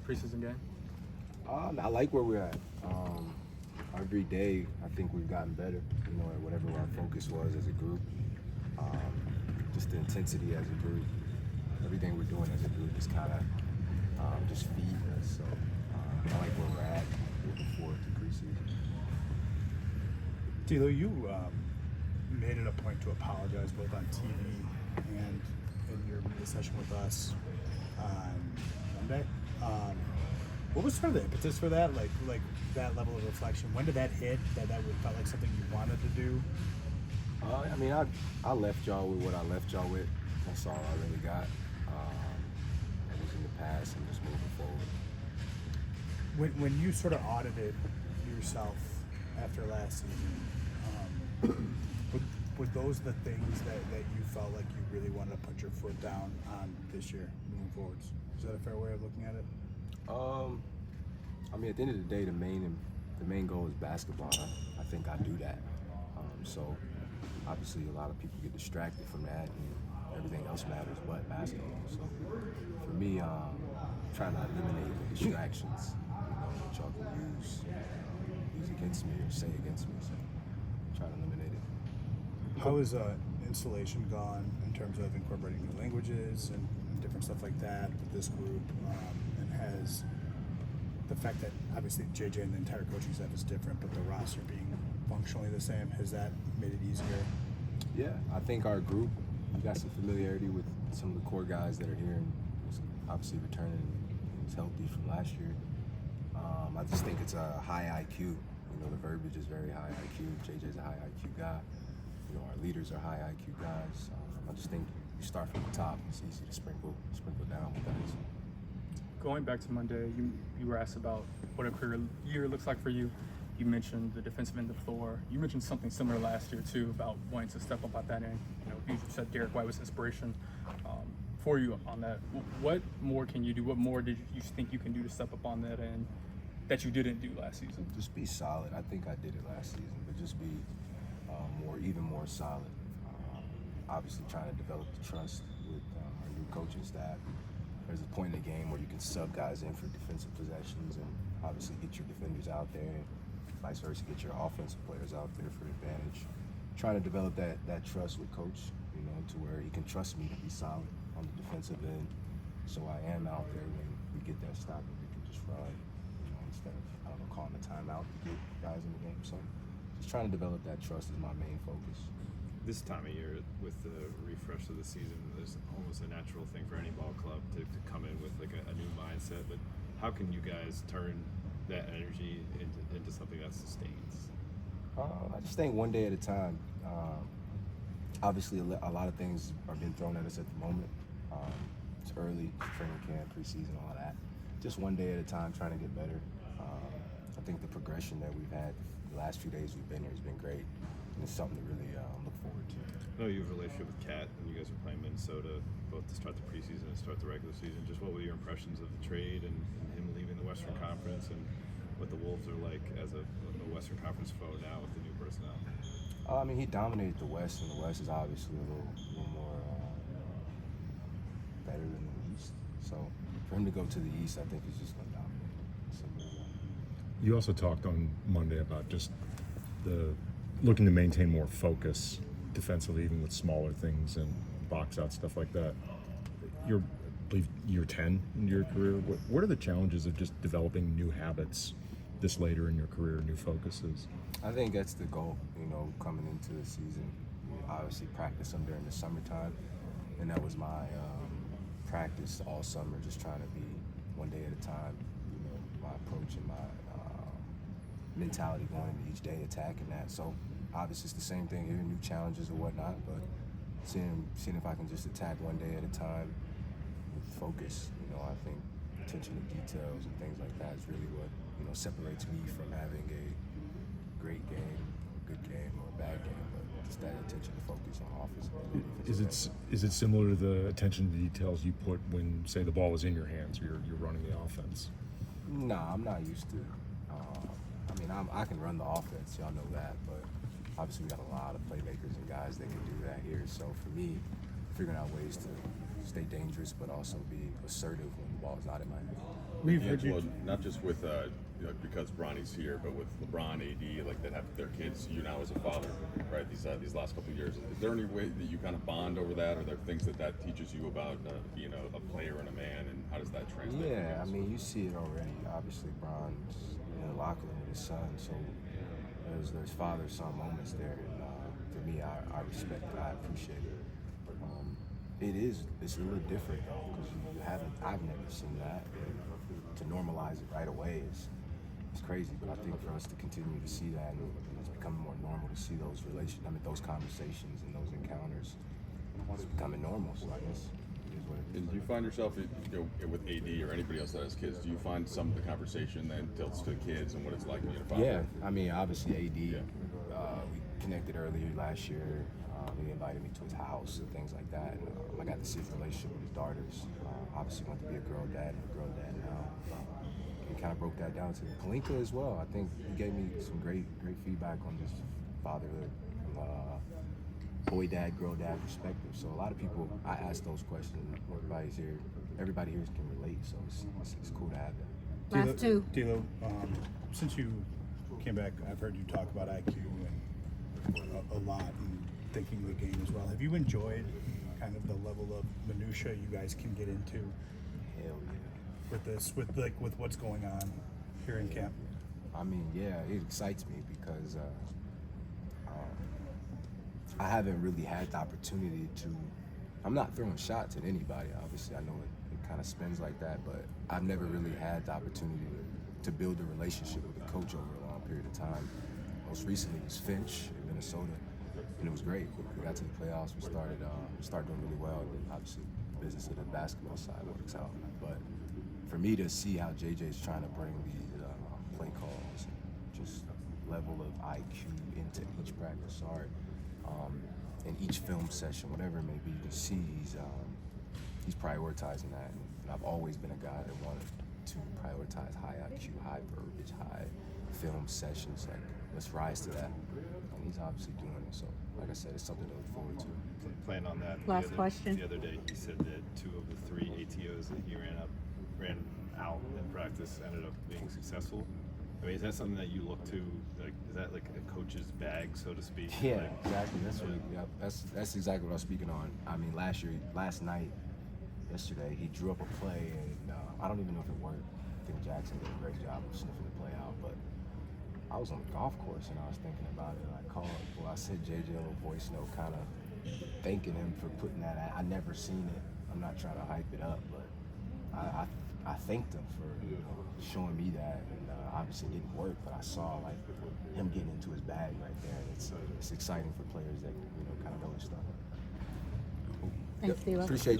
preseason game? I like where we're at. Every day, I think we've gotten better. You know, at whatever our focus was as a group, just the intensity as a group, everything we're doing as a group is kind of just feeding us. So I like where we're at. Looking forward to preseason. D'Lo, you made it a point to apologize both on TV and in your media session with us on Monday. What was sort of the impetus for that? Like that level of reflection. When did that hit? That felt like something you wanted to do? I mean, I left y'all with what I left y'all with. That's all I really got. That was in the past and just moving forward. When you sort of audited yourself after last season, were those the things that you felt like you really wanted to put your foot down on this year moving forwards? Is that a fair way of looking at it? I mean, at the end of the day, the main goal is basketball. I think I do that. So obviously, a lot of people get distracted from that, and everything else matters but basketball. So for me, trying to eliminate the distractions, that y'all can use against me or say against me. So try to eliminate it. How has installation gone in terms of incorporating new languages and different stuff like that with this group? And has the fact that obviously JJ and the entire coaching staff is different, but the roster being functionally the same, has that made it easier? Yeah, I think our group, we got some familiarity with some of the core guys that are here and obviously returning and is healthy from last year. I just think it's a high IQ. The verbiage is very high IQ. JJ's a high IQ guy. Our leaders are high IQ guys. I just think you start from the top. It's easy to sprinkle down with guys. Going back to Monday, you were asked about what a career year looks like for you. You mentioned the defensive end of the floor. You mentioned something similar last year too about wanting to step up at that end. You said Derek White was inspiration for you on that. What more can you do? What more did you think you can do to step up on that end that you didn't do last season? Just be solid. I think I did it last season, but just be even more solid. Obviously, trying to develop the trust with our new coaching staff. There's a point in the game where you can sub guys in for defensive possessions and obviously get your defenders out there and vice versa, get your offensive players out there for advantage. Trying to develop that trust with coach, to where he can trust me to be solid on the defensive end. So I am out there when we get that stop and we can just run, instead of, calling a timeout to get guys in the game. So just trying to develop that trust is my main focus. This time of year, with the refresh of the season, there's almost a natural thing for any ball club to come in with like a new mindset. But how can you guys turn that energy into something that sustains? I just think one day at a time. Obviously, a lot of things are being thrown at us at the moment. It's early, training camp, preseason, all that. Just one day at a time, trying to get better. I think the progression that we've had the last few days we've been here has been great. And it's something to really look forward to. I know you have a relationship with Cat, and you guys are playing Minnesota both to start the preseason and start the regular season. Just what were your impressions of the trade and him leaving the Western Conference, and what the Wolves are like as a Western Conference foe now with the new personnel? I mean, he dominated the West, and the West is obviously a little more better than the East. So for him to go to the East, I think he's just going to dominate. Simple as that. You also talked on Monday about just the looking to maintain more focus defensively, even with smaller things and box out stuff like that. You're, I believe, year 10 in your career. What are the challenges of just developing new habits this later in your career, new focuses? I think that's the goal, coming into the season. We obviously practice them during the summertime, and that was my practice all summer, just trying to be one day at a time. My approach and my mentality going into each day, attacking that. So obviously it's the same thing here, new challenges or whatnot, but seeing if I can just attack one day at a time with focus. I think attention to details and things like that is really what separates me from having a great game, a good game, or a bad game. But just that attention to focus on offense. Is it similar to the attention to details you put when, say, the ball was in your hands or you're running the offense? Nah, I'm not used to. I can run the offense, y'all know that, but obviously we got a lot of playmakers and guys that can do that here. So for me, figuring out ways to stay dangerous, but also be assertive when the ball's not in my hand. We've heard you. Angelo, not just with because Bronny's here, but with LeBron, AD, like that have their kids. You now as a father, right? These last couple of years, is there any way that you kind of bond over that? Are there things that teaches you about being a player and a man, and how does that translate? Yeah, I mean, you see it already. Obviously, Bron's in the locker room with his son, so there's father-son moments there. And for me, I respect it. I appreciate it. It's a little different though, because I've never seen that. And to normalize it right away is crazy. But I think for us to continue to see that, and it's becoming more normal to see those those conversations and those encounters, it's becoming normal. So I guess it is what it is. And do you find yourself, with AD or anybody else that has kids, do you find some of the conversation then tilts to the kids and what it's like being a father? Yeah, I mean, obviously AD. Yeah. We connected earlier last year. He invited me to his house and things like that. And I got to see his relationship with his daughters. Obviously, wants to be a girl dad and a girl dad now. We kind of broke that down to Kalinka as well. I think he gave me some great feedback on just fatherhood, boy dad, girl dad perspective. So a lot of people, I ask those questions. Everybody here can relate. So it's cool to have that. Last two. D'Lo, since you came back, I've heard you talk about IQ and a lot and thinking the game as well. Have you enjoyed kind of the level of minutia you guys can get into Hell yeah. with this, with what's going on here in camp? I mean, yeah, it excites me because I haven't really had the opportunity to. I'm not throwing shots at anybody. Obviously, I know it kind of spins like that, but I've never really had the opportunity to build a relationship with a coach over a long period of time. Most recently was Finch in Minnesota, and it was great. We got to the playoffs. We started doing really well. And obviously, the business of the basketball side works out. But for me to see how JJ's trying to bring these play calls, and just level of IQ into each practice, in each film session, whatever it may be, you see he's prioritizing that. And I've always been a guy that wanted to prioritize high IQ, high verbiage, high film sessions. Like, let's rise to that. And he's obviously doing it. So, like I said, it's something to look forward to. Playing on that. Last question. The other day, he said that 2 of the 3 ATOs that he ran out in practice ended up being successful. I mean, is that something that you look to? Like, is that like a coach's bag, so to speak? Yeah, Like, exactly. That's exactly what I was speaking on. I mean, yesterday, he drew up a play, and I don't even know if it worked. I think Jackson did a great job of sniffing the play out, but I was on the golf course and I was thinking about it. And I sent JJ a little voice note, kind of thanking him for putting that out. I never seen it. I'm not trying to hype it up, but I thanked him for showing me that. And obviously it didn't work, but I saw like him getting into his bag right there. And it's exciting for players that kind of know their stuff. Thanks, D'Lo. Appreciate